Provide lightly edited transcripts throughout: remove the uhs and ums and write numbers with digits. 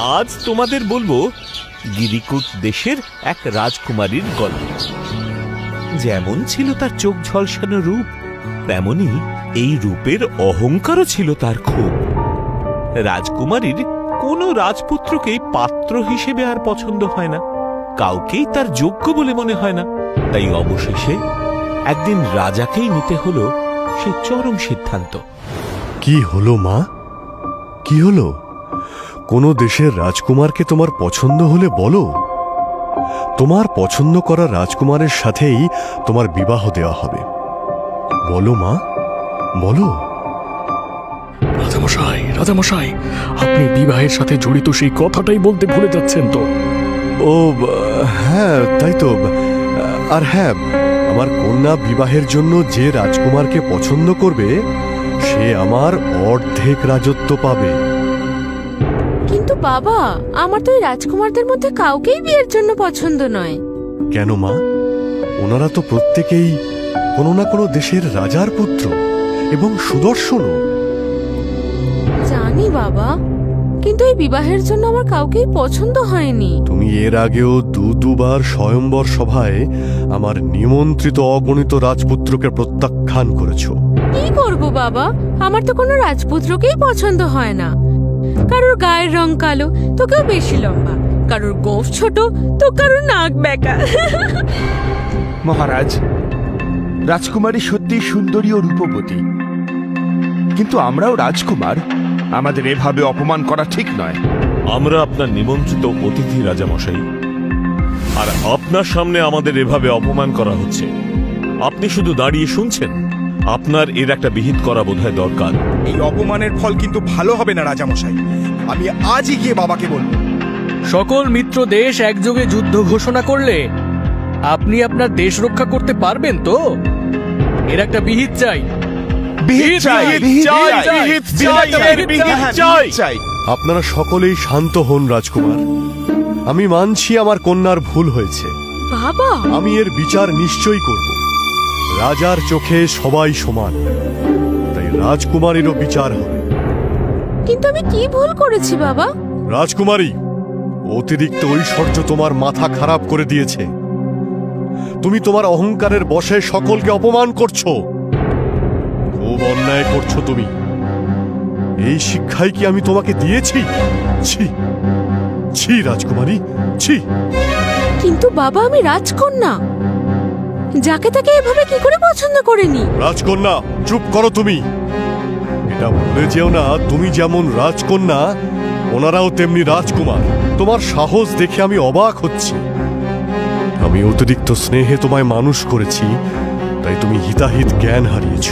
আজ তোমাদের বলবো গিরিকুট দেশের এক রাজকুমারীর গল্প। যেমন ছিল তার চোখ ঝলসানো রূপ, তেমনি এই রূপের অহংকারও ছিল তার খুব। রাজকুমারীর কোনো রাজপুত্রকেই পাত্র হিসেবে আর পছন্দ হয় না, কাউকেই তার যোগ্য বলে মনে হয় না। তাই অবশেষে একদিন রাজাকেই নিতে হলো সেই চরম সিদ্ধান্ত। কি হলো মা, কি হলো? কোন দেশের রাজকুমারকে তোমার পছন্দ হলে বলো, তোমার পছন্দ করা রাজকুমারের সাথেই তোমার বিবাহ দেওয়া হবে। বলো মা, বলো। রাজামশাই, রাজামশাই, আপনি বিবাহের সাথে জড়িত সেই কথাটাই বলতে ভুলে যাচ্ছেন তো। ও হ্যাঁ, তাই তো। আর হ্যাঁ, আমার কন্যা বিবাহের জন্য যে রাজকুমারকে পছন্দ করবে সে আমার অর্ধেক রাজত্ব পাবে। কিন্তু বাবা, আমার তো এই রাজকুমারদের মধ্যে কাউকেই বিয়ের জন্য পছন্দ নয়। কেন মা? ওনারা তো প্রত্যেকেই কোনো না কোনো দেশের রাজার পুত্র এবং সুদর্শনও। জানি বাবা, কিন্তু এই বিবাহের জন্য আমার কাউকেই পছন্দ হয়নি। তুমি এর আগেও দুবার স্বয়ম্বর সভায় আমার নিমন্ত্রিত অগণিত রাজপুত্রকে প্রত্যাখ্যান করেছো। কি করব বাবা, আমার তো কোনো রাজপুত্রকেই পছন্দ হয় না। কারোর গায়ের রং কালো তো কেউ বেশি লম্বা, কারোর গোঁফ ছোট তো কারোর নাক বেঁকা। মহারাজ, রাজকুমারী সত্যি সুন্দরী ও রূপবতী, কিন্তু আমরাও রাজকুমার, আমাদের এভাবে অপমান করা ঠিক নয়। আমরা আপনার নিমন্ত্রিত অতিথি রাজামশাই, আর আপনার সামনে আমাদের এভাবে অপমান করা হচ্ছে। আপনি শুধু দাঁড়িয়ে শুনছেন? আপনার এর একটা বিহিত করা বোধহয় দরকার। এই অপমানের ফল কিন্তু ভালো হবে না রাজামশাই, আমি আজই গিয়ে বাবাকে বলবো। সকল মিত্র দেশ একযোগে যুদ্ধ ঘোষণা করলে আপনি আপনার দেশ রক্ষা করতে পারবেন তো? এর একটা বিহিত চাই। আপনারা সকলেই শান্ত হন রাজকুমার। আমি মানছি আমার কন্যার ভুল হয়েছে। বাবা, আমি এর বিচার নিশ্চয়ই করব। রাজার চোখে সবাই সমান, তাই রাজকুমারীরও বিচার হবে। কিন্তু আমি কি ভুল করেছি বাবা? রাজকুমারী, অতিরিক্ত ঐশ্বর্য তোমার মাথা খারাপ করে দিয়েছে। তুমি তোমার অহংকারের বশে সকলকে অপমান করছো। খুব অন্যায় করছো তুমি। এই শিক্ষাই কি আমি তোমাকে দিয়েছি? ছি ছি রাজকুমারী, ছি। কিন্তু বাবা, আমি রাজকন্যা, যাকে তাকে এভাবে কি করে পছন্দ করেনি? রাজকন্যা, চুপ করো তুমি। এটা ভুলে যেও না, তুমি যেমন রাজকন্যা ওনারাও তেমনি রাজকুমার। তোমার সাহস দেখে আমি অবাক হচ্ছি। আমি অতিরিক্ত স্নেহে তোমায় মানুষ করেছি, তাই তুমি হিতাহিত জ্ঞান হারিয়েছ।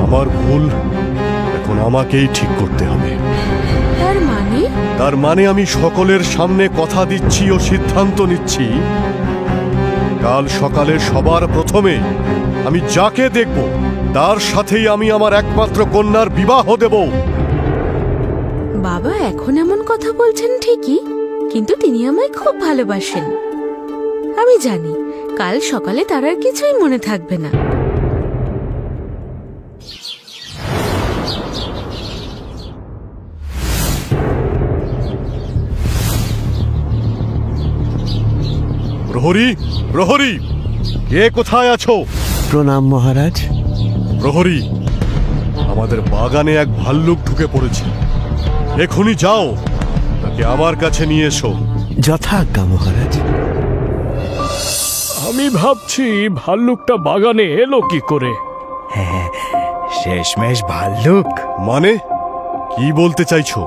আমার ভুল এখন আমাকেই ঠিক করতে হবে। তার মানে আমি সকলের সামনে কথা দিচ্ছি ও সিদ্ধান্ত নিচ্ছি, কাল সকালে সবার প্রথমে আমি যাকে দেখব তার সাথেই আমি আমার একমাত্র কন্যার বিবাহ দেব। বাবা এখন এমন কথা বলছেন ঠিকই, কিন্তু তিনি আমায় খুব ভালোবাসেন। আমি জানি কাল সকালে তার আর কিছুই মনে থাকবে না। প্রহরী, প্রহরী, কে কোথায় আছো? প্রণাম মহারাজ। প্রহরী, আমাদের বাগানে এক ভাল্লুক ঢুকে পড়েছে। এখনই যাও, তাকে আমার কাছে নিয়ে এসো। যথাজ্ঞা মহারাজ। আমি ভাবছি ভাল্লুকটা বাগানে এলো কি করে? হ্যাঁ, শেষমেশ ভাল্লুক। মানে কি বলতে চাইছো?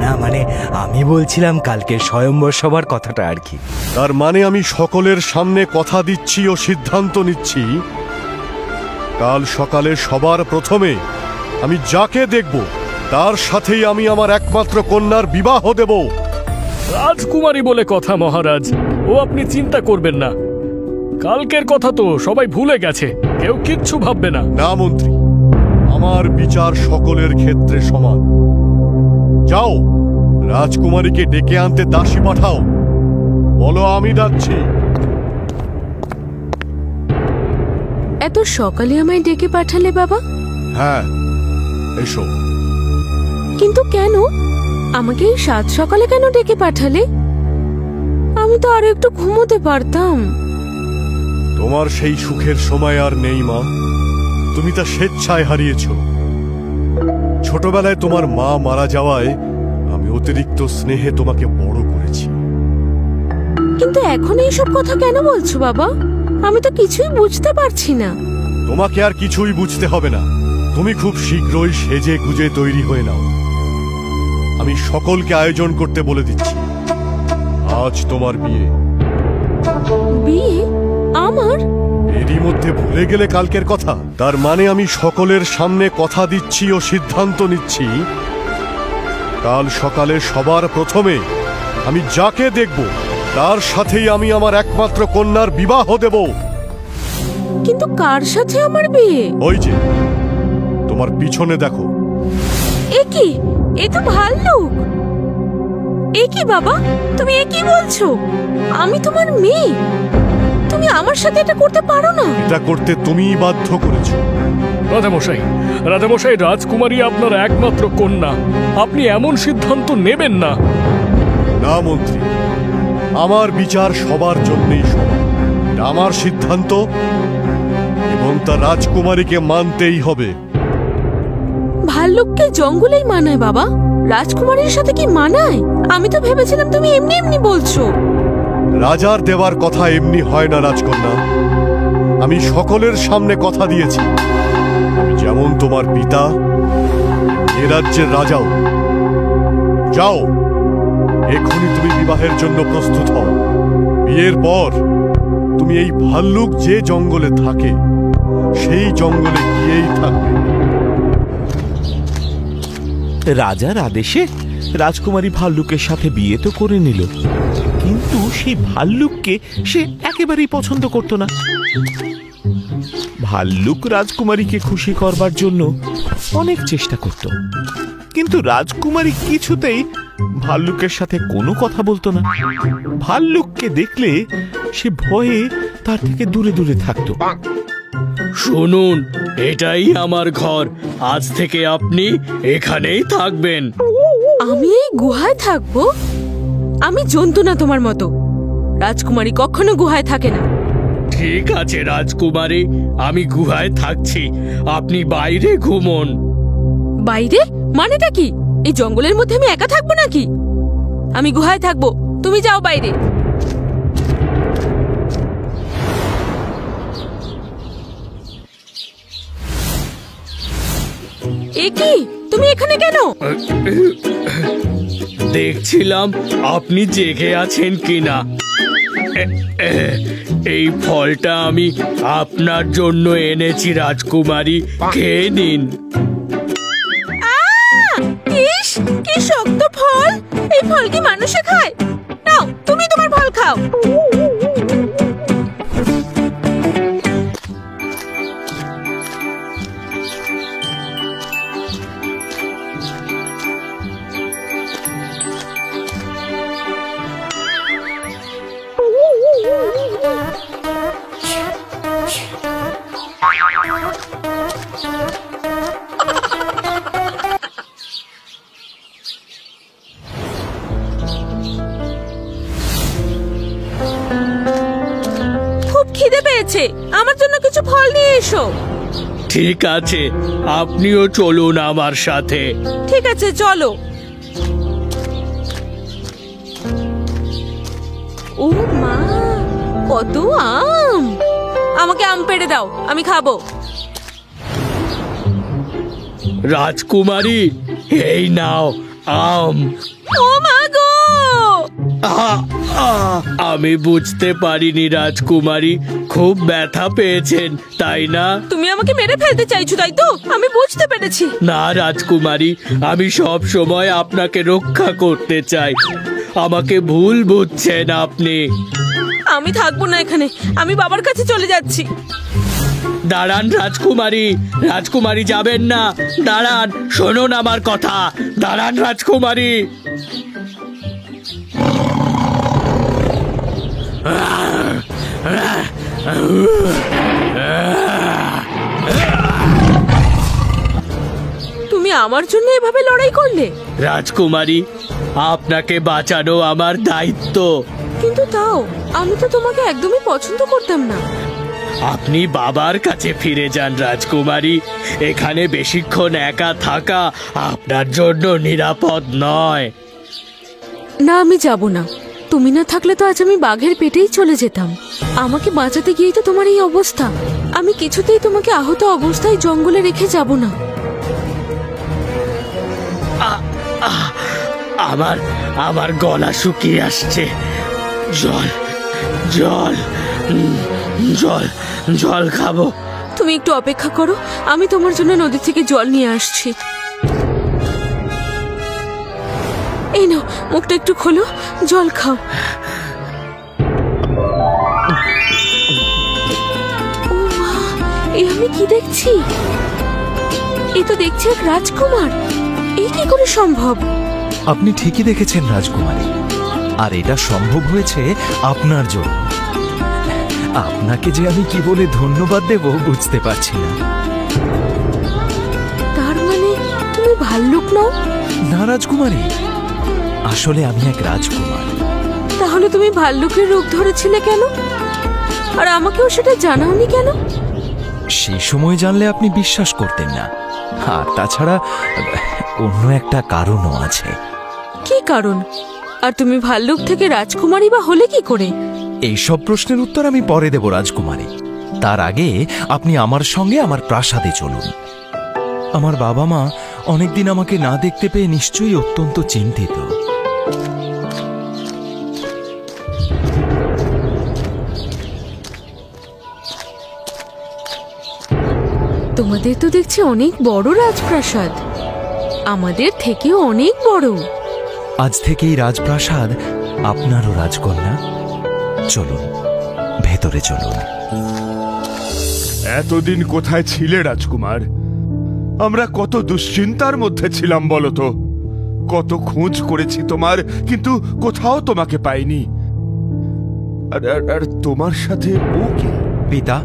না মানে আমি বলছিলাম কালকে স্বয়ম্বর সভার কথাটা আর কি। তার মানে আমি সকলের সামনে কথা দিচ্ছি ও সিদ্ধান্ত নিচ্ছি, কাল সকালে সবার প্রথমে আমি যাকে দেখব তার সাথেই আমি আমার একমাত্র কন্যার বিবাহ দেব। রাজকুমারী বলে কথা মহারাজ, ও আপনি চিন্তা করবেন না। কালকের কথা তো সবাই ভুলে গেছে, কেউ কিচ্ছু ভাববে না। না মন্ত্রী, আমার বিচার সকলের ক্ষেত্রে সমান। যাও, রাজকুমারীকে ডেকে আনতে দাসী পাঠাও। বলো আমি ডাকছি। এত সকালে আমায় ডেকে পাঠালে বাবা? হ্যাঁ, এসো। কিন্তু কেন? আমাকে এই সাত সকালে কেন ডেকে পাঠালে? আমি তো আরো একটু ঘুমোতে পারতাম। তোমার সেই সুখের সময় আর নেই মা, তুমি তা স্বেচ্ছায় হারিয়েছ। ছোটবেলায় তোমার মা মারা যাওয়ায় আমি অতিরিক্ত স্নেহে তোমাকে বড় করেছি। কিন্তু এখন এইসব কথা কেন বলছো বাবা? আমি তো কিছুই বুঝতে পারছি না। তোমাকে আর কিছুই বুঝতে হবে না, তুমি খুব শীঘ্রই সেজে গুজে তৈরি হয়ে নাও। আমি সকলকে আয়োজন করতে বলে দিচ্ছি, আজ তোমার বিয়ে। বিয়ে আমার? এরই মধ্যে ভুলে গেলে কালকের কথা? তার মানে আমি সকলের সামনে কথা দিচ্ছি ও সিদ্ধান্ত নিচ্ছি, কাল সকালে সবার প্রথমে আমি যাকে দেখব তার সাথেই আমি আমার একমাত্র কন্যার বিবাহ দেব। কিন্তু কার সাথে আমার বিয়ে? ওই যে তোমার পিছনে দেখো। এ কি? এ তো ভাল্লুক। এ কি বাবা, তুমি এ কি বলছো? আমি তোমার মেয়ে, তুমি আমার সাথে এটা করতে পারো না। এটা করতে তুমিই বাধ্য করেছো। রাজামশাই, রাজামশাই, রাজকুমারী আপনার একমাত্র কন্যা, আপনি এমন সিদ্ধান্ত নেবেন না। না মন্ত্রী, আমার বিচার সবার জন্যই সমান। এটা আমার সিদ্ধান্ত এবং তা রাজকুমারীকে মানতেই হবে। ভাল্লুককে জঙ্গলেই মানায় বাবা, রাজকুমারীর সাথে কি মানায়? আমি তো ভেবেছিলাম তুমি এমনি এমনি বলছো। রাজার দেওয়ার কথা এমনি হয় না রাজকন্যা। আমি সকলের সামনে কথা দিয়েছি, আমি যেমন তোমার পিতা এ রাজ্যের রাজাও। যাও, এখনই তুমি বিবাহের জন্য প্রস্তুত হও। বিয়ের পর তুমি এই ভাল্লুক যে জঙ্গলে থাকে সেই জঙ্গলে গিয়েই থাকবে। রাজার আদেশে রাজকুমারী ভাল্লুকের সাথে বিয়ে তো করে নিল, কিন্তু সেই ভাল্লুককে সে একেবারেই পছন্দ করত না। ভাল্লুক রাজকুমারীকে খুশি করবার জন্য অনেক চেষ্টা করত, কিন্তু রাজকুমারী কিছুতেই ভাল্লুকের সাথে কোনো কথা বলতো না। ভাল্লুককে দেখলে সে ভয়ে তার থেকে দূরে দূরে থাকতো। শুনুন, এটাই আমার ঘর, আজ থেকে আপনি এখানেই থাকবেন। আমি এই গুহায় থাকবো? আমি জন্তু না তোমার মতো। রাজকুমারী কখনো গুহায় থাকে না। ঠিক আছে রাজকুমারী, আমি গুহায় থাকছি, আপনি বাইরে ঘুমোন। বাইরে মানেটা কি? এই জঙ্গলের মধ্যে আমি একা থাকবো নাকি? আমি গুহায় থাকবো, তুমি যাও বাইরে। এ কি, তুমি এখানে কেন? দেখছিলাম আপনি জেগে আছেন কিনা। এই ফলটা আমি আপনার জন্য এনেছি রাজকুমারী, খেয়ে নিন। ইস, কি শক্ত ফল! এই ফল কি মানুষে খায়? নাও, তুমি তোমার ফল খাও। খিদে পেয়েছে, আমার জন্য কিছু ফল নিয়ে এসো। ঠিক আছে, আপনিও চলুন আমার সাথে। ঠিক আছে, চলো। ও মা, কত আম! আমাকে আম পেড়ে দাও, আমি খাবো। রাজকুমারী, এই নাও আম। ও মা গো! আমি বুঝতে পারিনি রাজকুমারী, খুব ব্যথা পেয়েছেন তাই না? তুমি আমাকে মেরে ফেলতে চাইছো, তাই তো? আমি বুঝতে পেরেছি। না রাজকুমারী, আমি সব সময় আপনাকে রক্ষা করতে চাই, আমাকে ভুল বুঝছেন আপনি। আমি থাকবো না এখানে, আমি বাবার কাছে চলে যাচ্ছি। দাঁড়ান রাজকুমারী, রাজকুমারী যাবেন না, দাঁড়ান, শুনুন আমার কথা, দাঁড়ান রাজকুমারী। তুমি আমার জন্য এভাবে লড়াই করলে? রাজকুমারী, আপনাকে বাঁচানো আমার দায়িত্ব। কিন্তু তাও আমি তো তোমাকে একদমই পছন্দ করতাম না। আপনি বাবার কাছে ফিরে যান রাজকুমারী। এখানে বেশিক্ষণ একা থাকা আপনার জন্য নিরাপদ নয়। না, আমি যাব না। তুমি না থাকলে তো আজ আমি বাঘের পেটেই চলে যেতাম। আমাকে বাঁচাতে গিয়েই তো তোমার এই অবস্থা। আমি কিছুতেই তোমাকে আহত অবস্থায় জঙ্গলে রেখে যাব না। আমার গলা শুকিয়ে আসছে। জল জল জল জল খাবো। তুমি একটু অপেক্ষা করো, আমি তোমার জন্য নদী থেকে জল নিয়ে আসছি। এই নাও, মুখটা একটু খোলো, জল খাও। ও মা, এ আমি কি দেখছি? এ তো দেখছি এক রাজকুমার। এই কি করে সম্ভব? আপনি ঠিকই দেখেছেন রাজকুমারী, আর এটা সম্ভব হয়েছে আপনার জন্য। আপনাকে যে আমি কি বলে ধন্যবাদ দেব বুঝতে পারছি না। তার মানে তুমি ভাল্লুক নও? না রাজকুমারী, আসলে আমি এক রাজকুমার। তাহলে তুমি ভাল্লুকের রূপ ধরেছিলে কেন? আর আমাকেও সেটা জানাওনি কেন? সেই সময় জানলে আপনি বিশ্বাস করতেন না। আর তাছাড়া অন্য একটা কারণও আছে। কি কারণ? আর তুমি ভাল্লুক থেকে রাজকুমারী বা হলে কি করে? এইসব প্রশ্নের উত্তর আমি পরে দেব রাজকুমারী। তার আগে আপনি আমার সঙ্গে আমার প্রাসাদে চলুন। আমার বাবা মা অনেকদিন আমাকে না দেখতে পেয়ে নিশ্চয়ই অত্যন্ত চিন্তিত। তোমাদের তো দেখছি অনেক বড় রাজপ্রাসাদ, আমাদের থেকেও অনেক বড়। আজ থেকেই রাজপ্রাসাদ আপনারও রাজকন্যা। চলুন, ভেতরে চলুন। এতদিন কোথায় ছিলে রাজকুমার? আমরা কত দুশ্চিন্তার মধ্যে ছিলাম বলতো। কত খোঁজ করেছি তোমার, কিন্তু কোথাও তোমাকে পাইনি। আর তোমার সাথে ও কি? পিতা,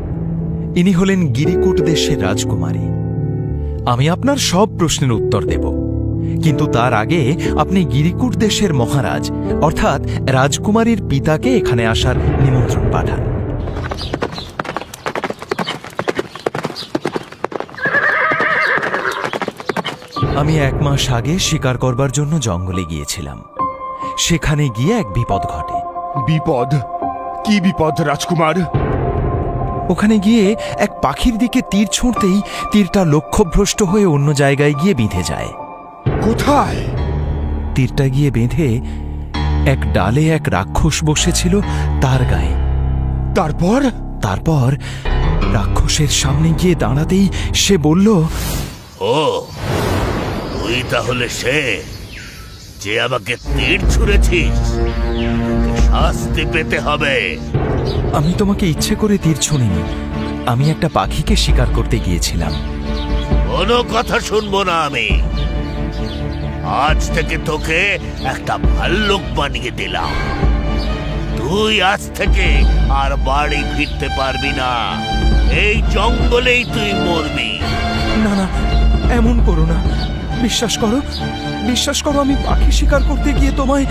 ইনি হলেন গিরিকুট দেশের রাজকুমারী। আমি আপনার সব প্রশ্নের উত্তর দেব, কিন্তু তার আগে আপনি গিরিকুট দেশের মহারাজ অর্থাৎ রাজকুমারীর পিতাকে এখানে আসার নিমন্ত্রণ পাঠান। আমি 1 মাস আগে শিকার করবার জন্য জঙ্গলে গিয়েছিলাম। সেখানে গিয়ে এক বিপদ ঘটে। বিপদ? কি বিপদ রাজকুমার? ওখানে গিয়ে এক পাখির দিকে তীর ছুঁড়তেই তীরটা লক্ষ্যভ্রষ্ট হয়ে অন্য জায়গায় গিয়ে বিঁধে যায়। কোথায়? তীরটা গিয়ে বেঁধে এক ডালে এক রাক্ষস বসেছিল তার গায়ে। তারপর রাক্ষসের সামনে গিয়ে দাঁড়াতেই সে বলল, ও তুই তাহলে সে যে আমাকে তীর ছুঁড়েছিস? শাস্তি পেতে হবে। আমি তোমাকে ইচ্ছে করে তীর ছুঁড়িনি, আমি একটা পাখিকে শিকার করতে গিয়েছিলাম। কোনো কথা শুনবো না আমি। আজ থেকে তোকে একটা ভাল্লুক বানিয়ে দিলাম। তুই আজ থেকে আর বাড়ি ফিরতে পারবি না। এই জঙ্গলেই তুই মরবি। না না, এমন করো না। বিশ্বাস করো, আমি পাখি শিকার করতে গিয়ে তোমায়।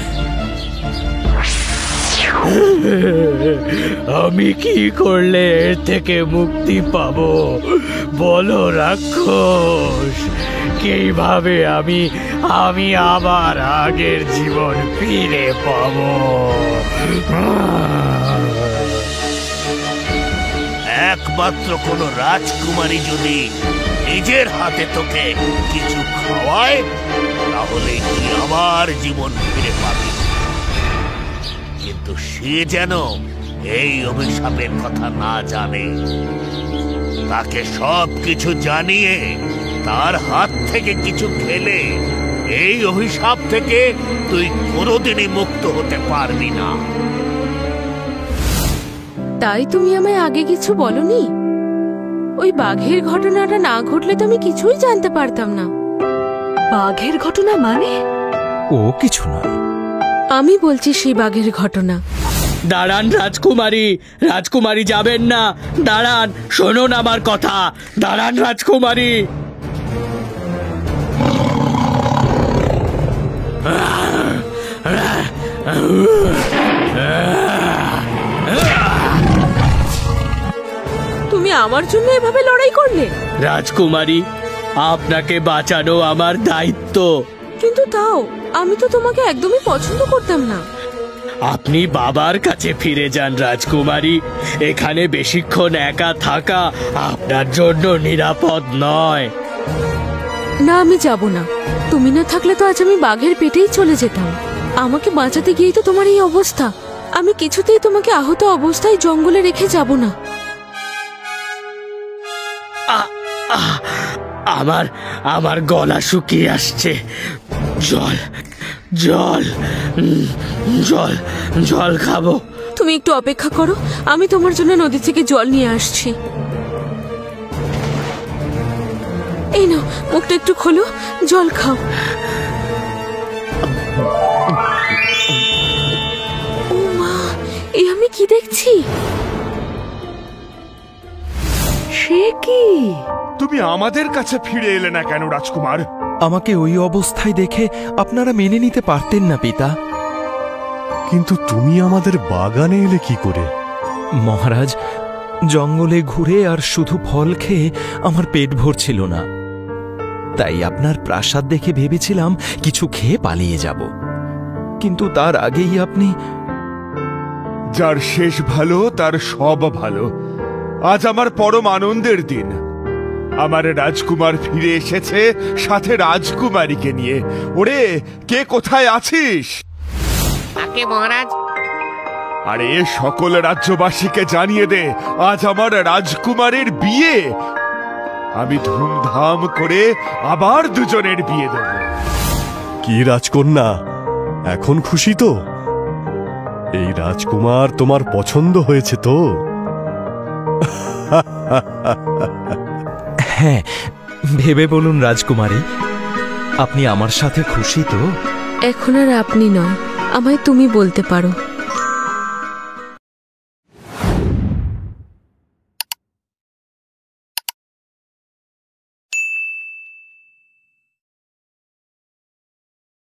আমি কি করলে এর থেকে মুক্তি পাবো বলো রাক্ষস? কিভাবে আমি আবার আগের জীবন ফিরে পাবো? একমাত্র কোন রাজকুমারী যদি নিজের হাতে তোকে কিছু খাওয়ায়, তাহলে তুই আবার জীবন ফিরে পাবি। কিন্তু সে যেন এই অভিশাপের কথা না জানে। তাকে সব কিছু জানিয়ে তার হাত থেকে কিছু খেলে এই অভিশাপ থেকে তুই কোনোদিনই মুক্ত হতে পারবি না। তাই তুমি আমায় আগে কিছু বলনি? ওই বাঘের ঘটনাটা না ঘটলে তো আমি কিছুই জানতে পারতাম না। বাঘের ঘটনা মানে? ও কিছু নয়, আমি বলছি সেই বাঘের ঘটনা। দাঁড়ান রাজকুমারী যাবেন না। দাঁড়ান, শুনুন আমার কথা। দাঁড়ান রাজকুমারী। তুমি আমার জন্য এভাবে লড়াই করলে? রাজকুমারী, আপনাকে বাঁচানো আমার দায়িত্ব। কিন্তু তাও আমি তো তোমাকে একদমই পছন্দ করতাম না। আপনি বাবার কাছে ফিরে যান রাজকুমারী। এখানে বেশিক্ষণ একা থাকা আপনার জন্য নিরাপদ নয়। না, আমি যাব না। তুমি না থাকলে তো আজ আমি বাঘের পেটেই চলে যেতাম। আমাকে বাঁচাতে গিয়েই তো তোমার এই অবস্থা। আমি কিছুতেই তোমাকে আহত অবস্থায় জঙ্গলে রেখে যাব না। আমার গলা শুকিয়ে আসছে। জল জল জল জল খাবো। তুমি একটু অপেক্ষা করো, আমি তোমার জন্য নদী থেকে জল নিয়ে আসছি। এই নাও, মুখটা একটু খোলো, জল খাও। ও মা, এ আমি কি দেখছি? সে কি? তুমি আমাদের কাছে ফিরে এলে না কেন রাজকুমার? আমাকে ওই অবস্থায় দেখে আপনারা মেনে নিতে পারতেন না পিতা। কিন্তু তুমি আমাদের বাগানে এলে কি করে? মহারাজ, জঙ্গলে ঘুরে আর শুধু ফল খেয়ে আমার পেট ভরছিল না। তাই আপনার প্রাসাদ দেখে ভেবেছিলাম কিছু খেয়ে পালিয়ে যাব, কিন্তু তার আগেই আপনি... যার শেষ ভালো তার সব ভালো। আজ আমার পরম আনন্দের দিন। আমার রাজকুমার ফিরে এসেছে, সাথে রাজকুমারীকে নিয়ে। ওরে, কে কোথায় আছিস? আগে মহারাজ। আরে সকল রাজ্যবাসীকে জানিয়ে দে, আজ আমার রাজকুমারের বিয়ে। আমি ধুমধাম করে আবার দুজনের বিয়ে দেব। কি রাজকন্যা, এখন খুশি তো? এই রাজকুমার তোমার পছন্দ হয়েছে তো? হ্যাঁ, ভেবে বলুন রাজকুমারী, আপনি আমার সাথে খুশি তো? এখন আর আপনি নয়, আমায় তুমি বলতে পারো।